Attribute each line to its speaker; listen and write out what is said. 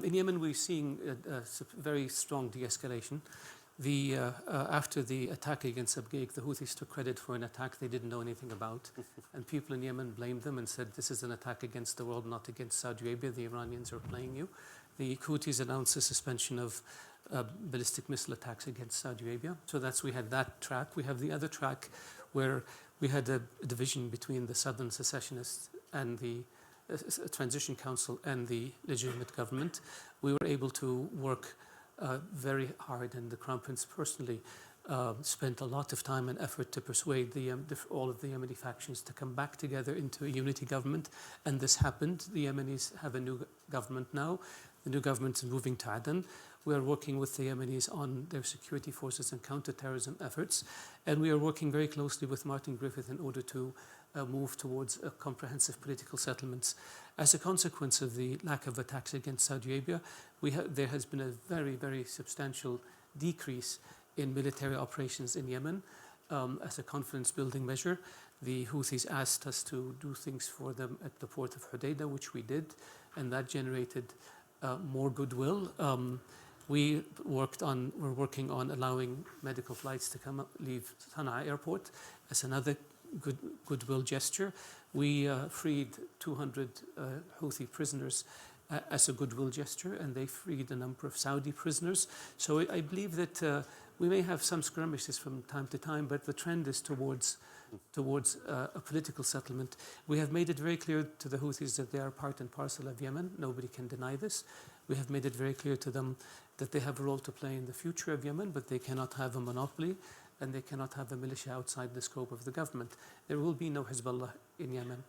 Speaker 1: In Yemen, we're seeing a very strong de-escalation. After the attack against Abqaiq, the Houthis took credit for an attack they didn't know anything about. And people in Yemen blamed them and said, this is an attack against the world, not against Saudi Arabia. The Iranians are playing you. The Houthis announced the suspension of ballistic missile attacks against Saudi Arabia. So we had that track. We have the other track where we had a division between the southern secessionists and the transition council and the legitimate government. We were able to work very hard, and the Crown Prince personally spent a lot of time and effort to persuade all of the Yemeni factions to come back together into a unity government, and this happened. The Yemenis have a new government now. The new government is moving to Aden. We are working with the Yemenis on their security forces and counter-terrorism efforts, and we are working very closely with Martin Griffith in order to move towards a comprehensive political settlements. As a consequence of the lack of attacks against Saudi Arabia, there has been a very, very substantial decrease in military operations in Yemen. As a confidence-building measure, the Houthis asked us to do things for them at the port of Hodeidah, which we did, and that generated more goodwill. We're working on allowing medical flights to leave Sana'a airport as another goodwill gesture. We freed 200 Houthi prisoners as a goodwill gesture, and they freed a number of Saudi prisoners. So I believe that we may have some skirmishes from time to time, but the trend is towards a political settlement. We have made it very clear to the Houthis that they are part and parcel of Yemen. Nobody can deny this. We have made it very clear to them that they have a role to play in the future of Yemen, but they cannot have a monopoly, and they cannot have a militia outside the scope of the government. There will be no Hezbollah in Yemen.